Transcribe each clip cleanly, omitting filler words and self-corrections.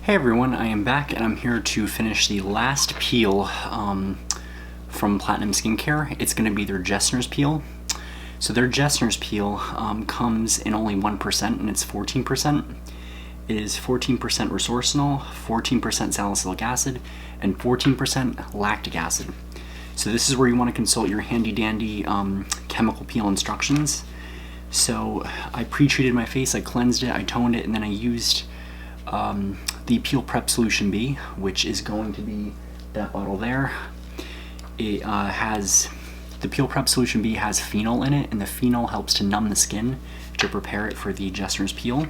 Hey everyone, I am back and I'm here to finish the last peel from Platinum Skincare. It's going to be their Jessner's peel. So their Jessner's peel comes in only 1% and it's 14%. It is 14% resorcinol, 14% salicylic acid, and 14% lactic acid. So this is where you want to consult your handy dandy chemical peel instructions. So I pre-treated my face, I cleansed it, I toned it, and then I used the Peel Prep Solution B, which is going to be that bottle there. It the Peel Prep Solution B has phenol in it, and the phenol helps to numb the skin to prepare it for the Jessner's peel.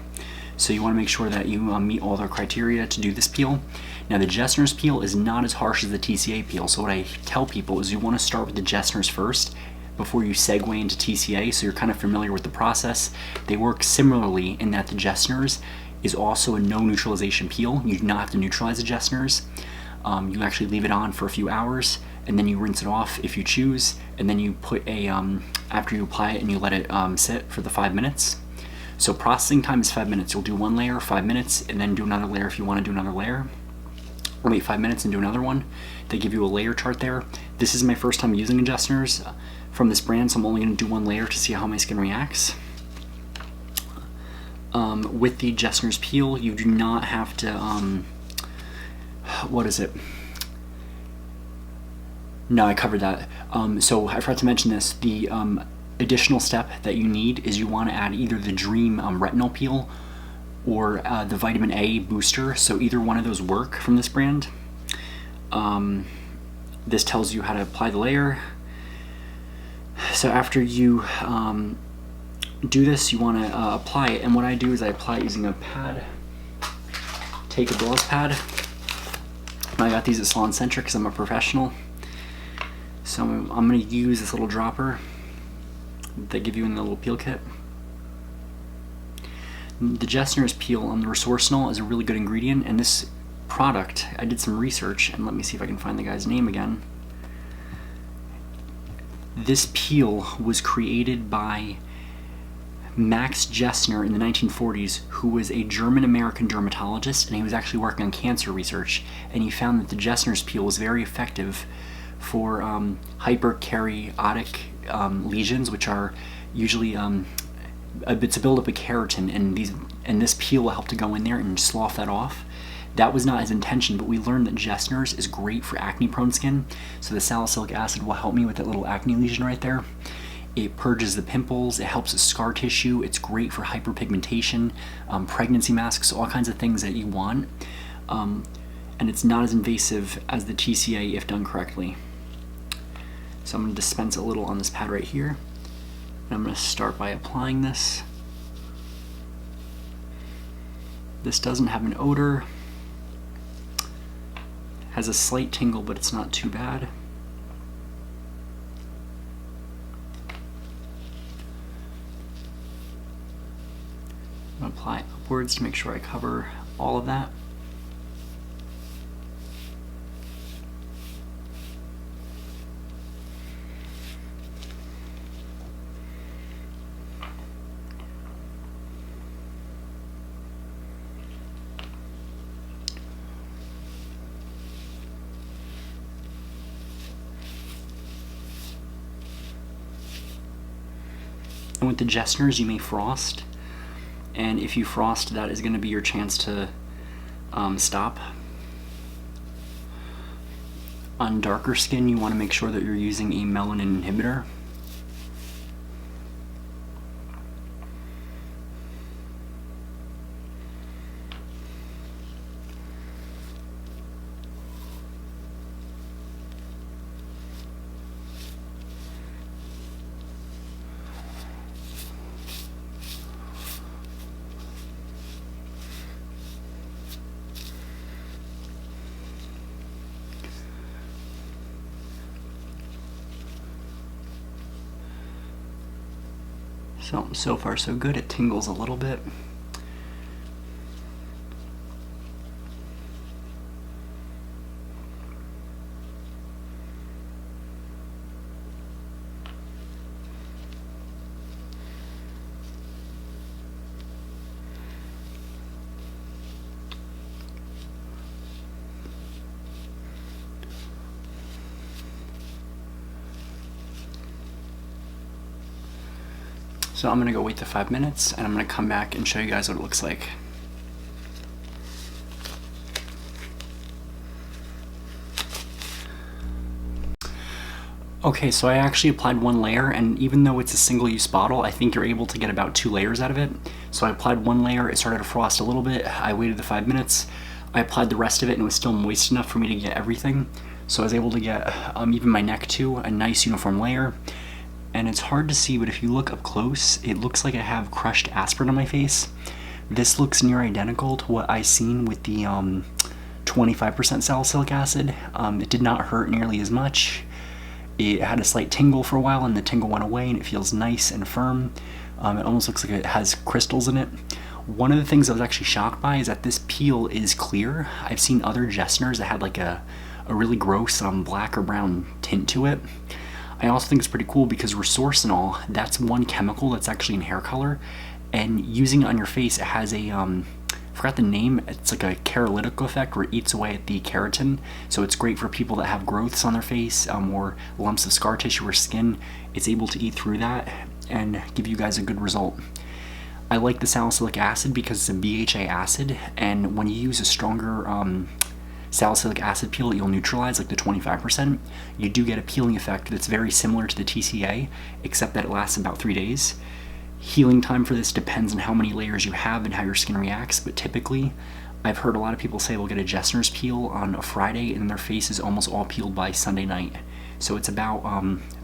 So you want to make sure that you meet all their criteria to do this peel. Now the Jessner's peel is not as harsh as the TCA peel, so what I tell people is you want to start with the Jessner's first before you segue into TCA, so you're kind of familiar with the process. They work similarly in that the Jessner's is also a no neutralization peel. You do not have to neutralize the Jessner's. You actually leave it on for a few hours and then you rinse it off if you choose, and then you put after you apply it and you let it sit for the 5 minutes. So processing time is 5 minutes. You'll do one layer, 5 minutes, and then do another layer if you want to do another layer. Or wait 5 minutes and do another one. They give you a layer chart there. This is my first time using a Jessner's from this brand, so I'm only going to do one layer to see how my skin reacts. With the Jessner's peel, you do not have to, what is it? No, I covered that. So I forgot to mention this. The additional step that you need is you want to add either the Dream retinol peel or the vitamin A booster. So either one of those work from this brand. This tells you how to apply the layer. So after you do this, you want to apply it, and what I do is I apply it using a pad. Take a gauze pad. I got these at Salon Centric because I'm a professional. So I'm going to use this little dropper that they give you in the little peel kit. The Jessner's peel on the resorcinol is a really good ingredient, and this product, I did some research, and let me see if I can find the guy's name again. This peel was created by Max Jessner in the 1940s, who was a German-American dermatologist, and he was actually working on cancer research, and he found that the Jessner's peel was very effective for hyperkeratotic lesions, which are usually it's a buildup of keratin, and this peel will help to go in there and slough that off. That was not his intention, but we learned that Jessner's is great for acne-prone skin, so the salicylic acid will help me with that little acne lesion right there. It purges the pimples, it helps with scar tissue, it's great for hyperpigmentation, pregnancy masks, all kinds of things that you want. And it's not as invasive as the TCA if done correctly. So I'm going to dispense a little on this pad right here. And I'm going to start by applying this. This doesn't have an odor. Has a slight tingle, but it's not too bad. I'm going to apply it upwards to make sure I cover all of that. And with the Jessner's, you may frost. And if you frost, that is going to be your chance to stop. On darker skin, you want to make sure that you're using a melanin inhibitor. So far so good. It tingles a little bit. So I'm gonna go wait the 5 minutes and I'm gonna come back and show you guys what it looks like. Okay, so I actually applied 1 layer, and even though it's a single-use bottle, I think you're able to get about 2 layers out of it. So I applied 1 layer, it started to frost a little bit, I waited the 5 minutes, I applied the rest of it and it was still moist enough for me to get everything. So I was able to get even my neck too, a nice uniform layer. And it's hard to see, but if you look up close, it looks like I have crushed aspirin on my face. This looks near identical to what I seen with the 25% salicylic acid. It did not hurt nearly as much. It had a slight tingle for a while and the tingle went away and it feels nice and firm. It almost looks like it has crystals in it. One of the things I was actually shocked by is that this peel is clear. I've seen other Jessners that had like a really gross black or brown tint to it. I also think it's pretty cool because resorcinol, that's one chemical that's actually in hair color, and using it on your face, it has a I forgot the name, it's like a keralytic effect where it eats away at the keratin, so it's great for people that have growths on their face or lumps of scar tissue or skin. It's able to eat through that and give you guys a good result. I like the salicylic acid because it's a BHA acid, and when you use a stronger salicylic acid peel that you'll neutralize, like the 25%, you do get a peeling effect that's very similar to the TCA, except that it lasts about 3 days. Healing time for this depends on how many layers you have and how your skin reacts, but typically I've heard a lot of people say they'll get a Jessner's peel on a Friday and their face is almost all peeled by Sunday night. So it's about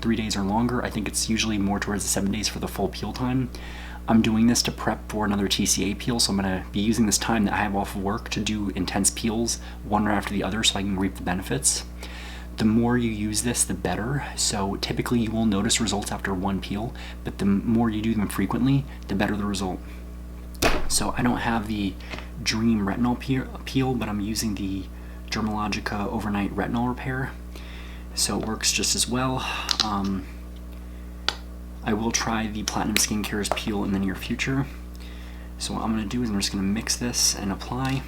3 days or longer. I think it's usually more towards the 7 days for the full peel time. I'm doing this to prep for another TCA peel, so I'm going to be using this time that I have off of work to do intense peels, one right after the other, so I can reap the benefits. The more you use this, the better. So typically you will notice results after 1 peel, but the more you do them frequently, the better the result. So I don't have the Dream Retinol peel, but I'm using the Dermatologist Overnight Retinol Repair. So it works just as well. I will try the Platinum Skincare's peel in the near future. So what I'm going to do is I'm just going to mix this and apply.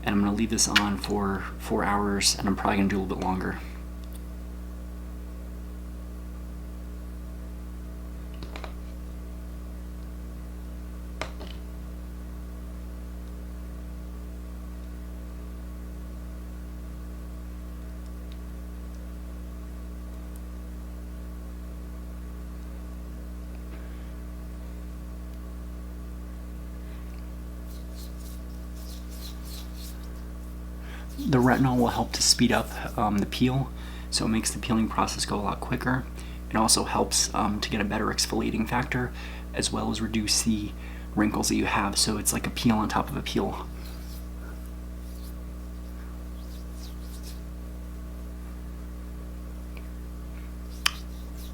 And I'm going to leave this on for 4 hours, and I'm probably going to do a little bit longer. The retinol will help to speed up the peel, so it makes the peeling process go a lot quicker. It also helps to get a better exfoliating factor, as well as reduce the wrinkles that you have, so it's like a peel on top of a peel.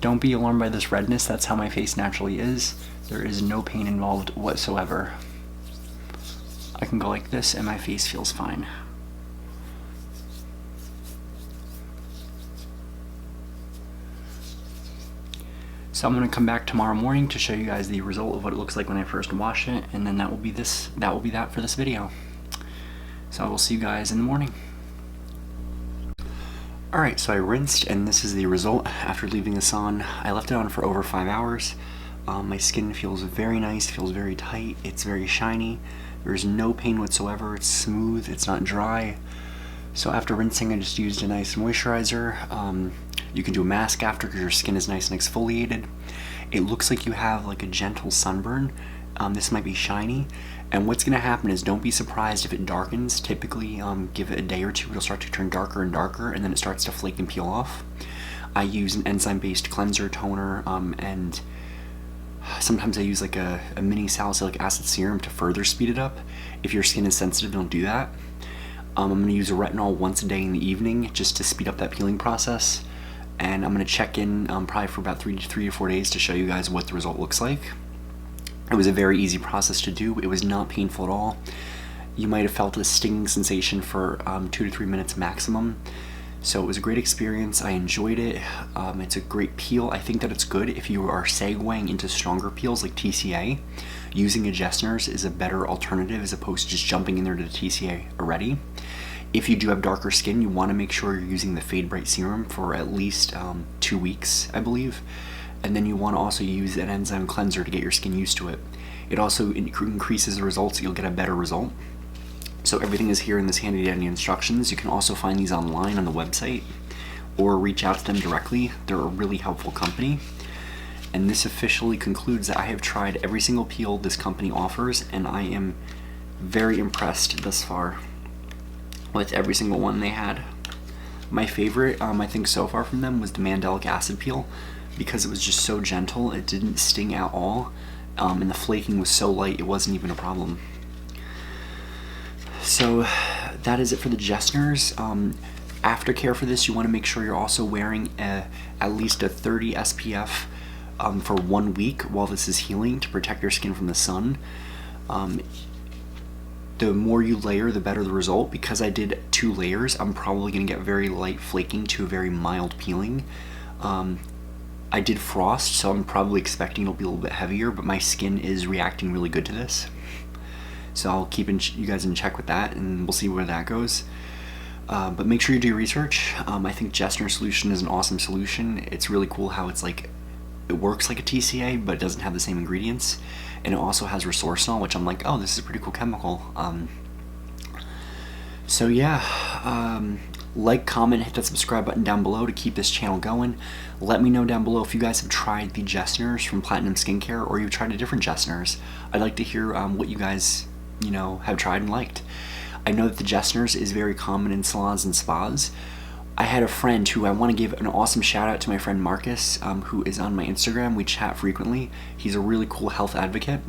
Don't be alarmed by this redness, that's how my face naturally is. There is no pain involved whatsoever. I can go like this and my face feels fine. So I'm going to come back tomorrow morning to show you guys the result of what it looks like when I first wash it, and then that will be that for this video. So I will see you guys in the morning. Alright, so I rinsed and this is the result after leaving this on. I left it on for over 5 hours. My skin feels very nice, feels very tight, it's very shiny. There's no pain whatsoever, it's smooth, it's not dry. So after rinsing I just used a nice moisturizer. You can do a mask after because your skin is nice and exfoliated. It looks like you have like a gentle sunburn. This might be shiny. And what's going to happen is don't be surprised if it darkens. Typically, give it a day or two, it'll start to turn darker and darker, and then it starts to flake and peel off. I use an enzyme-based cleanser, toner, and sometimes I use like a mini salicylic acid serum to further speed it up. If your skin is sensitive, don't do that. I'm going to use a retinol once a day in the evening just to speed up that peeling process. And I'm going to check in probably for about 3 to 4 days to show you guys what the result looks like. It was a very easy process to do. It was not painful at all. You might have felt a stinging sensation for 2 to 3 minutes maximum. So it was a great experience. I enjoyed it. It's a great peel. I think that it's good if you are segueing into stronger peels like TCA. Using a Jessners is a better alternative as opposed to just jumping in there to the TCA already. If you do have darker skin, you want to make sure you're using the Fade Bright Serum for at least 2 weeks, I believe. and then you want to also use an enzyme cleanser to get your skin used to it. It also increases the results, you'll get a better result. So everything is here in this handy dandy instructions. You can also find these online on the website or reach out to them directly. They're a really helpful company. And this officially concludes that I have tried every single peel this company offers, and I am very impressed thus far with every single one they had. My favorite, I think so far from them, was the mandelic acid peel, because it was just so gentle, it didn't sting at all, and the flaking was so light it wasn't even a problem. So that is it for the Jessners. Aftercare for this, you want to make sure you're also wearing at least a 30 SPF for 1 week while this is healing to protect your skin from the sun. The more you layer, the better the result. Because I did 2 layers, I'm probably going to get very light flaking to a very mild peeling. I did frost, so I'm probably expecting it'll be a little bit heavier, but my skin is reacting really good to this. So I'll keep you guys in check with that, and we'll see where that goes. But make sure you do your research. I think Jessner solution is an awesome solution. It's really cool how it's like, it works like a TCA, but it doesn't have the same ingredients. And it also has resorcinol, which I'm like, oh, this is a pretty cool chemical. So yeah, like, comment, hit that subscribe button down below to keep this channel going. Let me know down below if you guys have tried the Jessners from Platinum Skincare, or you've tried a different Jessners. I'd like to hear what you guys, have tried and liked. I know that the Jessners is very common in salons and spas. I had a friend who I want to give an awesome shout out to, my friend Marcus, who is on my Instagram. We chat frequently. He's a really cool health advocate.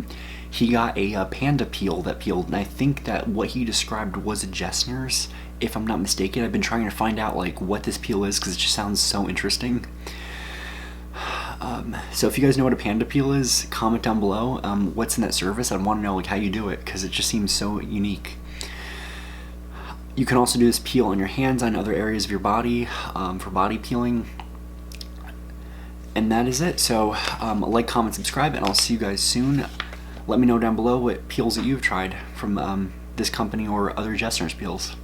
He got a panda peel that peeled, and I think that what he described was a Jessners, if I'm not mistaken. I've been trying to find out like what this peel is because it just sounds so interesting. So if you guys know what a panda peel is, comment down below what's in that service. I want to know like how you do it, because it just seems so unique. You can also do this peel on your hands, on other areas of your body, for body peeling. And that is it. So like, comment, subscribe, and I'll see you guys soon. Let me know down below what peels that you've tried from this company or other Jessner's peels.